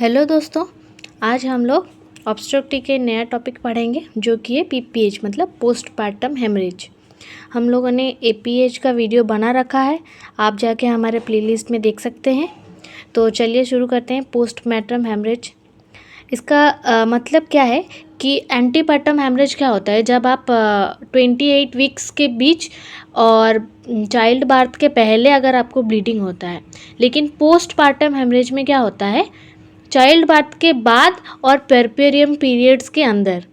Hello दोस्तों, आज हम लोग ऑब्स्ट्रक्टिव के नया टॉपिक पढ़ेंगे जो कि है पीपीएच मतलब पोस्टपार्टम हेमरेज। हम लोगों ने एपीएच का वीडियो बना रखा है, आप जाके हमारे प्लेलिस्ट में देख सकते हैं। तो चलिए शुरू करते हैं। पोस्टपार्टम हेमरेज इसका मतलब क्या है कि एंटीपार्टम हेमरेज क्या होता है, जब आप 28 वीक्स के बीच और चाइल्ड बर्थ के पहले अगर आपको ब्लीडिंग होता है। लेकिन पोस्टपार्टम हेमरेज में क्या होता है, चाइल्ड बर्थ के बाद और पेरपेरियम पीरियड्स के अंदर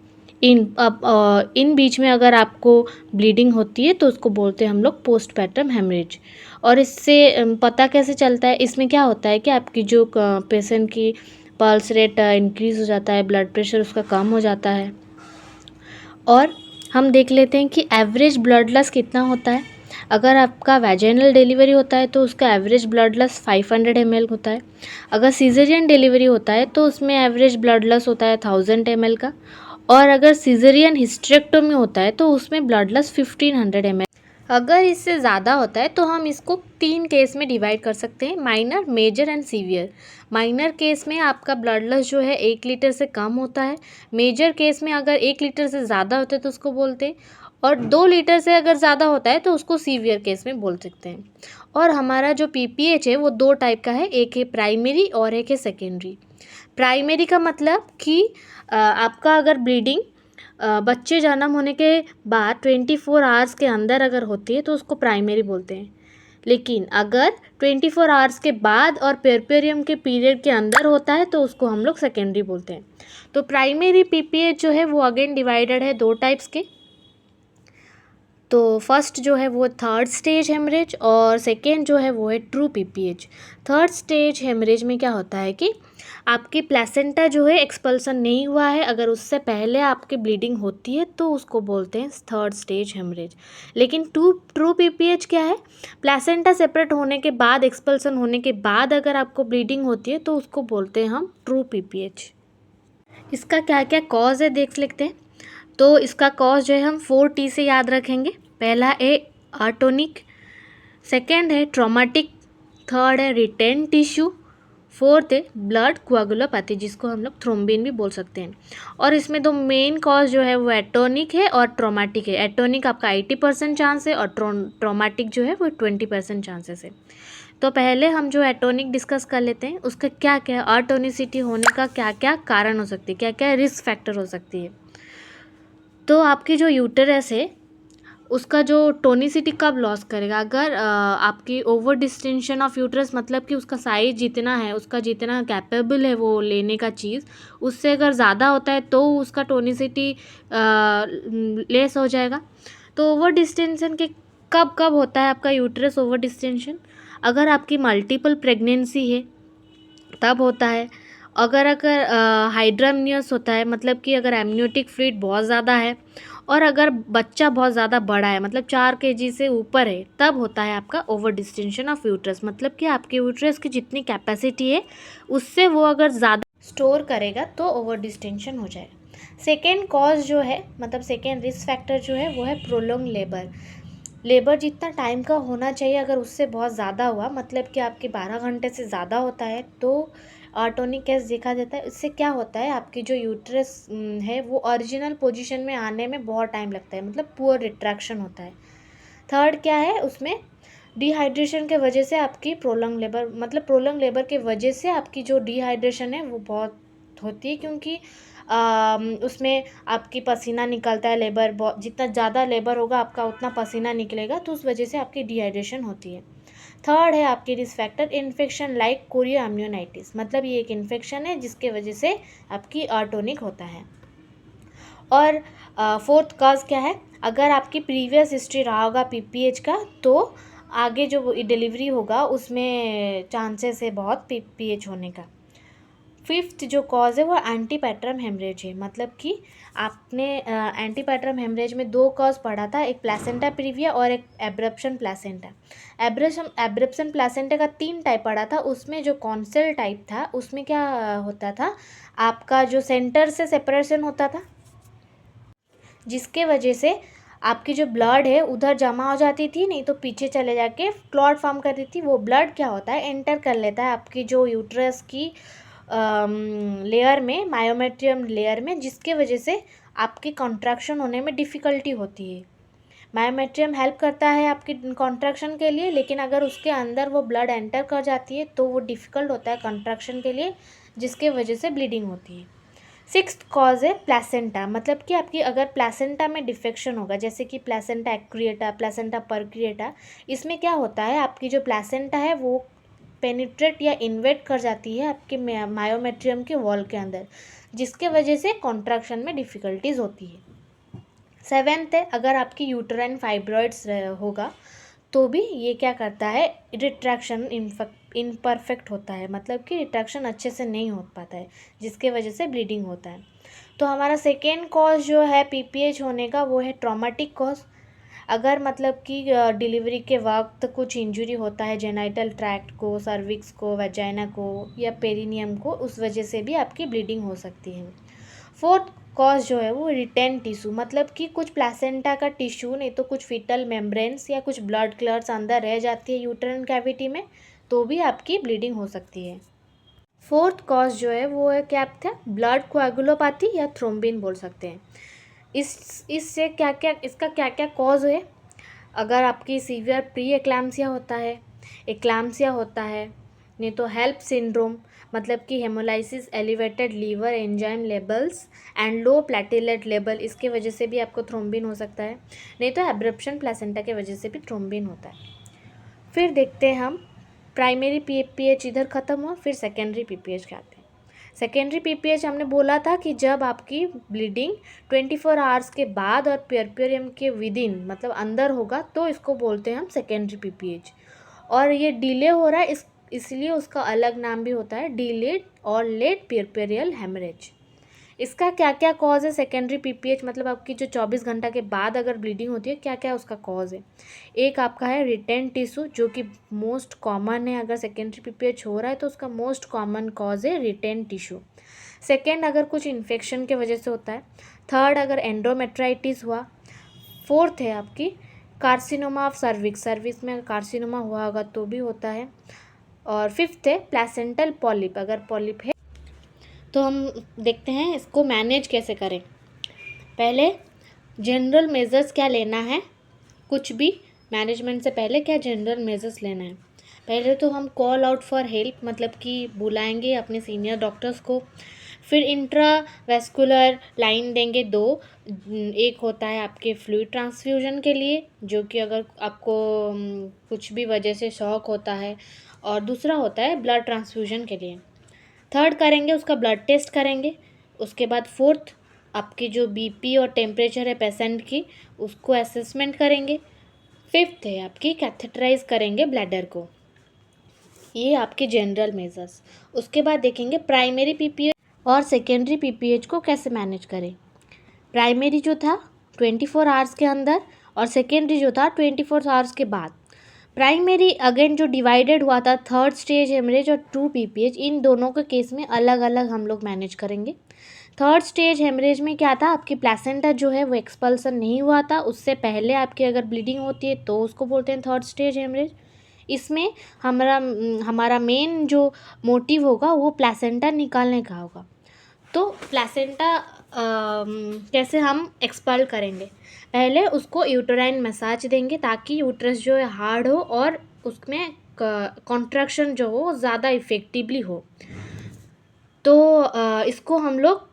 इन बीच में अगर आपको ब्लीडिंग होती है तो उसको बोलते हैं हम लोग पोस्टपार्टम हेमरेज। और इससे पता कैसे चलता है, इसमें क्या होता है कि आपकी जो पेशेंट की पल्स रेट इंक्रीज़ हो जाता है, ब्लड प्रेशर उसका कम हो जाता है। और हम देख लेते हैं कि एवरेज ब्लड लॉस कितना होता है। अगर आपका वैजाइनल डिलीवरी होता है तो उसका एवरेज ब्लड लॉस 500 ml होता है। अगर सीजरियन डिलीवरी होता है तो उसमें एवरेज ब्लड लॉस होता है 1000 ml का। और अगर सीजरियन हिस्टेरेक्टोमी होता है तो उसमें ब्लड लॉस 1500 ml। अगर इससे ज़्यादा होता है तो हम इसको 3 केस में डिवाइड कर सकते हैं, minor, major and severe. Minor case में आपका ब्लड लॉस जो है 1 लीटर से कम होता है। मेजर केस में अगर 1 लीटर से ज़्यादा होता है तो उसको बोलते हैं, और 2 लीटर से अगर ज़्यादा होता है तो उसको सीवियर केस में बोल सकते हैं। और हमारा जो पीपीएच है वो 2 टाइप का है, एक है प्राइमरी और एक है सेकेंडरी। प्राइमरी का मतलब कि आपका अगर ब्लीडिंग बच्चे जन्म होने के बाद 24 आवर्स के अंदर अगर होती है तो उसको प्राइमरी बोलते हैं। लेकिन अगर 24 आवर्स के बाद और पेरपेरियम के पीरियड के अंदर होता है तो उसको हम लोग सेकेंडरी बोलते हैं। तो प्राइमरी पीपीएच जो है वो अगेन डिवाइडेड है 2 टाइप्स के। तो फर्स्ट जो है वो थर्ड स्टेज हेमरेज और सेकेंड जो है वो है true PPH. Third stage haemorrhage में क्या होता है कि आपकी प्लेसेंटा जो है एक्सपल्सन नहीं हुआ है, अगर उससे पहले आपकी ब्लीडिंग होती है तो उसको बोलते हैं थर्ड स्टेज हेमरेज। लेकिन ट्रू पीपीएच क्या है, प्लेसेंटा सेपरेट होने के बाद, एक्सपल्सन होने के बाद अगर आपको ब्लीडिंग होती है तो उसको बोलते हैं हम ट्रू पीपीएच। इसका क्या क्या कॉज है देख लेते हैं। तो इसका कॉज जो है हम 4T से याद रखेंगे। पहला है आटोनिक, सेकेंड है ट्रॉमाटिक, थर्ड है रिटेन टिश्यू, फोर्थ है ब्लड कोआगुलोपैथी जिसको हम लोग थ्रोम्बिन भी बोल सकते हैं। और इसमें 2 मेन कॉज जो है वो एटोनिक है और ट्रॉमाटिक है। एटोनिक आपका 80% चांस है और ट्रॉमाटिक जो है वो 20% चांसेस है। तो पहले हम जो एटोनिक डिस्कस कर लेते हैं, उसका क्या क्या अटोनिसिटी होने का क्या क्या कारण हो सकती है, क्या क्या रिस्क फैक्टर हो सकती है। तो आपकी जो यूटेरस है उसका जो टोनिसिटी कब लॉस करेगा, अगर आपकी ओवर डिस्टेंशन ऑफ यूट्रस, मतलब कि उसका साइज जितना है, उसका जितना कैपेबल है वो लेने का चीज़, उससे अगर ज़्यादा होता है तो उसका टोनिसिटी लेस हो जाएगा। तो ओवर डिस्टेंशन के कब कब होता है आपका यूट्रस ओवर डिस्टेंशन, अगर आपकी मल्टीपल प्रेगनेंसी है तब होता है। अगर अगर हाइड्रामनियस होता है, मतलब कि अगर एमनियोटिक फ्लूइड बहुत ज़्यादा है, और अगर बच्चा बहुत ज़्यादा बड़ा है, मतलब 4 kg से ऊपर है, तब होता है आपका ओवर डिस्टेंशन ऑफ यूट्रस। मतलब कि आपके यूट्रस की जितनी कैपेसिटी है उससे वो अगर ज़्यादा स्टोर करेगा तो ओवर डिस्टेंशन हो जाएगा। सेकेंड कॉज जो है, मतलब सेकेंड रिस्क फैक्टर जो है वो है प्रोलॉन्ग लेबर। लेबर जितना टाइम का होना चाहिए अगर उससे बहुत ज़्यादा हुआ, मतलब कि आपके 12 घंटे से ज़्यादा होता है, तो आटोनिक केस देखा जाता है। इससे क्या होता है, आपकी जो यूट्रस है वो ओरिजिनल पोजीशन में आने में बहुत टाइम लगता है, मतलब पुअर रिट्रैक्शन होता है। थर्ड क्या है, उसमें डिहाइड्रेशन के वजह से आपकी प्रोलॉन्ग लेबर, मतलब प्रोलॉन्ग लेबर के वजह से आपकी जो डिहाइड्रेशन है वो बहुत होती है, क्योंकि उसमें आपकी पसीना निकलता है। लेबर बहुत, जितना ज़्यादा लेबर होगा आपका उतना पसीना निकलेगा, तो उस वजह से आपकी डिहाइड्रेशन होती है। थर्ड है आपकी risk factor infection like chorioamnionitis, मतलब ये एक इन्फेक्शन है जिसके वजह से आपकी आटोनिक होता है। और फोर्थ कॉज क्या है, अगर आपकी प्रीवियस हिस्ट्री रहा होगा पीपीएच का तो आगे जो डिलीवरी होगा उसमें चांसेस है बहुत पीपीएच होने का। फिफ्थ जो कॉज है वो एंटीपैटर्म हेमरेज है, मतलब कि आपने एंटीपैटर्म हेमरेज में 2 कॉज पढ़ा था, एक प्लेसेंटा प्रीविया और एक एब्रप्शन प्लेसेंटा। एब्रप्शन प्लेसेंटा का 3 टाइप पढ़ा था, उसमें जो कॉन्सेल टाइप था उसमें क्या होता था, आपका जो सेंटर से सेपरेशन होता था जिसके वजह से आपकी जो ब्लड है उधर जमा हो जाती थी, नहीं तो पीछे चले जाके क्लॉट फॉर्म करती थी। वो ब्लड क्या होता है, एंटर कर लेता है आपकी जो यूट्रस की लेयर में, मायोमेट्रियम लेयर में, जिसके वजह से आपकी कॉन्ट्रैक्शन होने में डिफ़िकल्टी होती है। मायोमेट्रियम हेल्प करता है आपकी कॉन्ट्रैक्शन के लिए, लेकिन अगर उसके अंदर वो ब्लड एंटर कर जाती है तो वो डिफ़िकल्ट होता है कॉन्ट्रैक्शन के लिए, जिसके वजह से ब्लीडिंग होती है। सिक्स्थ कॉज है प्लेसेंटा, मतलब कि आपकी अगर प्लेसेंटा में डिफेक्शन होगा, जैसे कि प्लेसेंटा एक्रिएटा, प्लेसेंटा परक्रिएटा, इसमें क्या होता है, आपकी जो प्लेसेंटा है वो पेनिट्रेट या इन्वेट कर जाती है आपके मायोमेट्रियम के वॉल के अंदर, जिसके वजह से कॉन्ट्रैक्शन में डिफ़िकल्टीज होती है। सेवेंथ है, अगर आपकी यूटराइन फाइब्रॉइड्स होगा तो भी ये क्या करता है, रिट्रैक्शन इम्परफेक्ट होता है, मतलब कि रिट्रैक्शन अच्छे से नहीं हो पाता है, जिसके वजह से ब्लीडिंग होता है। तो हमारा सेकेंड कॉज जो है पीपीएच होने का वो है ट्रॉमेटिक कॉज। अगर मतलब कि डिलीवरी के वक्त कुछ इंजरी होता है जेनाइटल ट्रैक्ट को, सर्विक्स को, वेजाइना को या पेरिनियम को, उस वजह से भी आपकी ब्लीडिंग हो सकती है। फोर्थ कॉज जो है वो रिटेन टिश्यू, मतलब कि कुछ प्लेसेंटा का टिश्यू, नहीं तो कुछ फीटल मेम्ब्रेन्स या कुछ ब्लड क्लर्स अंदर रह जाती है यूट्राइन कैविटी में, तो भी आपकी ब्लीडिंग हो सकती है। फोर्थ कॉज जो है वो है क्या था, ब्लड कोएगुलोपैथी या थ्रोम्बिन बोल सकते हैं। इससे क्या क्या, इसका क्या क्या कॉज है, अगर आपकी सीवियर प्री एक्लैम्सिया होता है, एक्लैम्सिया होता है, नहीं तो हेल्प सिंड्रोम, मतलब कि hemolysis, elevated liver enzyme levels and low platelet level, इसके वजह से भी आपको थ्रोम्बिन हो सकता है, नहीं तो एब्रप्शन प्लेसेंटा के वजह से भी थ्रोम्बिन होता है। फिर देखते हैं हम, प्राइमरी पीपीएच इधर ख़त्म हुआ, फिर सेकेंडरी पीपीएच के आते हैं। सेकेंडरी पीपीएच हमने बोला था कि जब आपकी ब्लीडिंग 24 आवर्स के बाद और पेरियम के विदिन, मतलब अंदर होगा, तो इसको बोलते हैं हम सेकेंडरी पीपीएच। और ये डिले हो रहा है इसलिए उसका अलग नाम भी होता है, डिलेड और लेट पेरियल हेमरेज। इसका क्या क्या कॉज है सेकेंडरी पीपीएच, मतलब आपकी जो 24 घंटा के बाद अगर ब्लीडिंग होती है, क्या क्या उसका कॉज है। एक आपका है रिटेन टिश्यू, जो कि मोस्ट कॉमन है, अगर सेकेंडरी पीपीएच हो रहा है तो उसका मोस्ट कॉमन कॉज है रिटेन टिश्यू। सेकेंड, अगर कुछ इन्फेक्शन के वजह से होता है। थर्ड, अगर एंडोमेट्राइटिस हुआ। फोर्थ है आपकी कार्सिनोमा ऑफ सर्विक्स, सर्विक्स में कार्सिनोमा हुआ होगा तो भी होता है। और फिफ्थ है प्लेसेंटल पॉलिप, अगर पॉलिप है तो हम देखते हैं इसको मैनेज कैसे करें। पहले जनरल मेजर्स क्या लेना है, कुछ भी मैनेजमेंट से पहले क्या जनरल मेजर्स लेना है। पहले तो हम कॉल आउट फॉर हेल्प, मतलब कि बुलाएंगे अपने सीनियर डॉक्टर्स को। फिर इंट्रावेस्कुलर लाइन देंगे 2, एक होता है आपके फ्लूइड ट्रांसफ्यूजन के लिए, जो कि अगर आपको कुछ भी वजह से शॉक होता है, और दूसरा होता है ब्लड ट्रांसफ्यूजन के लिए। थर्ड करेंगे उसका ब्लड टेस्ट करेंगे। उसके बाद फोर्थ आपकी जो बीपी और टेम्परेचर है पेशेंट की, उसको असेसमेंट करेंगे। फिफ्थ है आपकी कैथेटराइज करेंगे ब्लैडर को। ये आपके जनरल मेजर्स। उसके बाद देखेंगे प्राइमरी पीपीएच और सेकेंडरी पीपीएच को कैसे मैनेज करें। प्राइमरी जो था 24 आवर्स के अंदर, और सेकेंडरी जो था 24 आवर्स के बाद। प्राइमरी अगेन जो डिवाइडेड हुआ था, थर्ड स्टेज हेमरेज और ट्रू पीपीएच, इन दोनों के केस में अलग अलग हम लोग मैनेज करेंगे। थर्ड स्टेज हेमरेज में क्या था, आपकी प्लेसेंटा जो है वो एक्सपल्सन नहीं हुआ था, उससे पहले आपकी अगर ब्लीडिंग होती है तो उसको बोलते हैं थर्ड स्टेज हेमरेज। इसमें हमारा मेन जो मोटिव होगा वो प्लेसेंटा निकालने का होगा। तो प्लेसेंटा कैसे हम एक्सपल करेंगे, पहले उसको यूटराइन मसाज देंगे ताकि यूट्रस जो है हार्ड हो और उसमें कॉन्ट्रैक्शन जो हो ज़्यादा इफ़ेक्टिवली हो। तो इसको हम लोग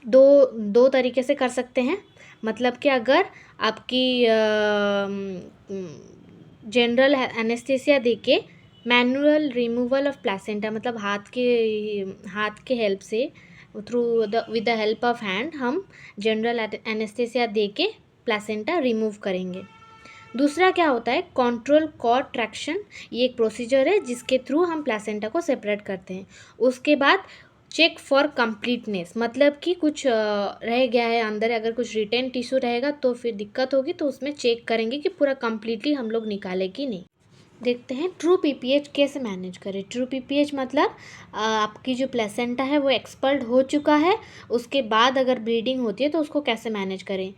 दो तरीके से कर सकते हैं, मतलब कि अगर आपकी जनरल एनेस्थीसिया देके मैनुअल रिमूवल ऑफ प्लेसेंटा, मतलब हाथ के हेल्प से, through with the help of hand हम जनरल एनेस्थीसिया देके प्लेसेंटा रिमूव करेंगे। दूसरा क्या होता है, कंट्रोल कॉर्ड ट्रैक्शन, ये एक प्रोसीजर है जिसके थ्रू हम प्लेसेंटा को सेपरेट करते हैं। उसके बाद चेक फॉर कंप्लीटनेस, मतलब कि कुछ रह गया है अंदर, अगर कुछ रिटेन टिश्यू रहेगा तो फिर दिक्कत होगी, तो उसमें चेक करेंगे कि पूरा कंप्लीटली हम लोग निकाले कि नहीं। देखते हैं ट्रू पीपीएच कैसे मैनेज करें। ट्रू पीपीएच मतलब आपकी जो प्लेसेंटा है वो एक्सपल्ड हो चुका है, उसके बाद अगर ब्लीडिंग होती है तो उसको कैसे मैनेज करें।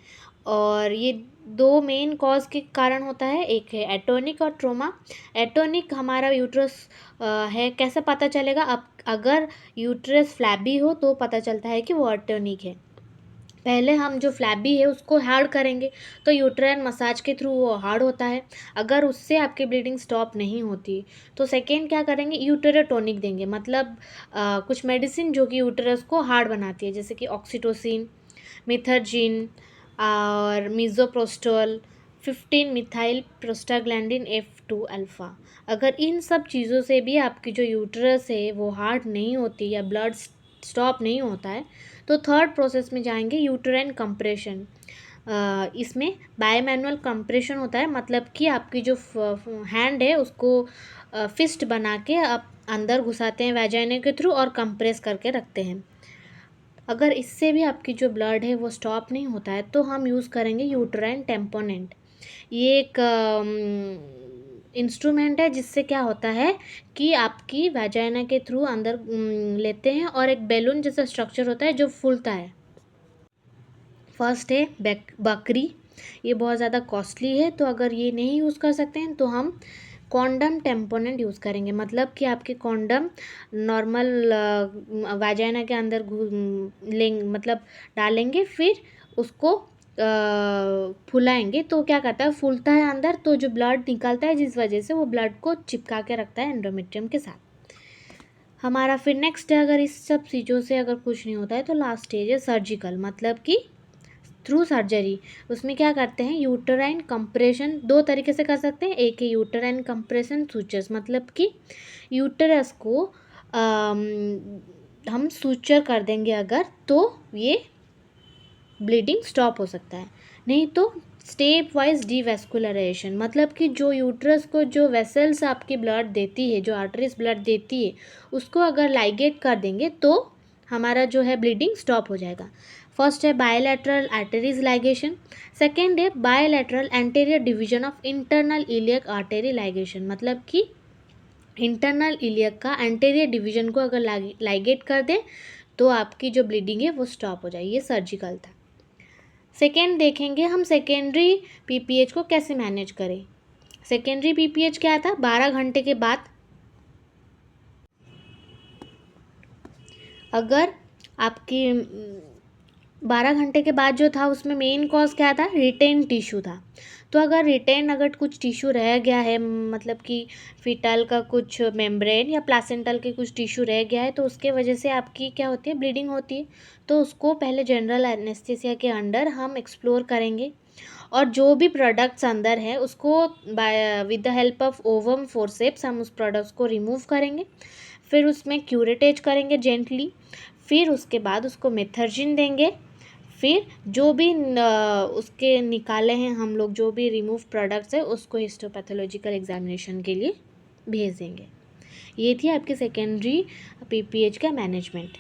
और ये दो मेन कॉज के कारण होता है, एक है एटोनिक और ट्रोमा। एटोनिक हमारा यूट्रस है, कैसे पता चलेगा? अब अगर यूट्रस फ्लैबी हो तो पता चलता है कि वो एटोनिक है। पहले हम जो फ्लैबी है उसको हार्ड करेंगे तो यूट्राइन मसाज के थ्रू वो हार्ड होता है। अगर उससे आपकी ब्लीडिंग स्टॉप नहीं होती तो सेकेंड क्या करेंगे, यूटेरोटोनिक देंगे, मतलब कुछ मेडिसिन जो कि यूटरस को हार्ड बनाती है, जैसे कि ऑक्सीटोसिन, मिथर्जिन और मीज़ोप्रोस्टोल, 15 मिथाइल प्रोस्टाग्लैंडिन F2 अल्फ़ा। अगर इन सब चीज़ों से भी आपकी जो यूटरस है वो हार्ड नहीं होती या ब्लड स्टॉप नहीं होता है तो थर्ड प्रोसेस में जाएंगे, यूटराइन कंप्रेशन। इसमें बायोमैनुअल कंप्रेशन होता है, मतलब कि आपकी जो हैंड है उसको फिस्ट बना के आप अंदर घुसाते हैं वैजाइना के थ्रू और कंप्रेस करके रखते हैं। अगर इससे भी आपकी जो ब्लड है वो स्टॉप नहीं होता है तो हम यूज़ करेंगे यूटराइन टेम्पोनेंट। ये एक इंस्ट्रूमेंट है जिससे क्या होता है कि आपकी वैजाइना के थ्रू अंदर लेते हैं और एक बैलून जैसा स्ट्रक्चर होता है जो फूलता है। फर्स्ट है बकरी, ये बहुत ज़्यादा कॉस्टली है, तो अगर ये नहीं यूज़ कर सकते हैं तो हम कॉन्डम टेम्पोनेंट यूज़ करेंगे, मतलब कि आपके कॉन्डम नॉर्मल वाजाइना के अंदर मतलब डालेंगे, फिर उसको फुलाएंगे तो क्या करता है, फूलता है अंदर, तो जो ब्लड निकलता है जिस वजह से वो ब्लड को चिपका के रखता है एंडोमेट्रियम के साथ हमारा। फिर नेक्स्ट है, अगर इस सब चीज़ों से अगर कुछ नहीं होता है तो लास्ट स्टेज है सर्जिकल, मतलब कि थ्रू सर्जरी। उसमें क्या करते हैं, यूटराइन कंप्रेशन दो तरीके से कर सकते हैं। एक है यूटराइन कंप्रेशन सूचर्स, मतलब कि यूटरस को हम सूचर कर देंगे अगर, तो ये ब्लीडिंग स्टॉप हो सकता है। नहीं तो स्टेप वाइज डीवैस्कुलराइजेशन, मतलब कि जो यूट्रस को जो वेसल्स आपकी ब्लड देती है, जो आर्टरीज ब्लड देती है, उसको अगर लाइगेट कर देंगे तो हमारा जो है ब्लीडिंग स्टॉप हो जाएगा। फर्स्ट है बायलैटरल आर्टरीज लाइगेशन, सेकेंड है bilateral anterior division of internal iliac artery ligation, मतलब कि इंटरनल इलियक का एंटीरियर डिवीजन को अगर लाइगेट कर दे तो आपकी जो ब्लीडिंग है वो स्टॉप हो जाए। ये सर्जिकल था। सेकेंड देखेंगे हम सेकेंडरी पीपीएच को कैसे मैनेज करें। सेकेंडरी पीपीएच क्या था, 12 घंटे के बाद अगर आपकी 12 घंटे के बाद जो था उसमें मेन कॉज क्या था, रिटेन टिश्यू था। तो अगर रिटेन अगर कुछ टिश्यू रह गया है, मतलब कि फीटल का कुछ मेम्ब्रेन या प्लासेंटल के कुछ टिश्यू रह गया है, तो उसके वजह से आपकी क्या होती है, ब्लीडिंग होती है। तो उसको पहले जनरल एनेस्थीसिया के अंडर हम एक्सप्लोर करेंगे और जो भी प्रोडक्ट्स अंदर है उसको with the help of ovum forceps हम उस प्रोडक्ट्स को रिमूव करेंगे। फिर उसमें क्यूरेटेज करेंगे जेंटली, फिर उसके बाद उसको मेथर्जिन देंगे, फिर जो भी उसके निकाले हैं हम लोग, जो भी रिमूव प्रोडक्ट्स है उसको हिस्टोपैथोलॉजिकल एग्जामिनेशन के लिए भेज देंगे। ये थी आपकी सेकेंडरी पीपीएच का मैनेजमेंट।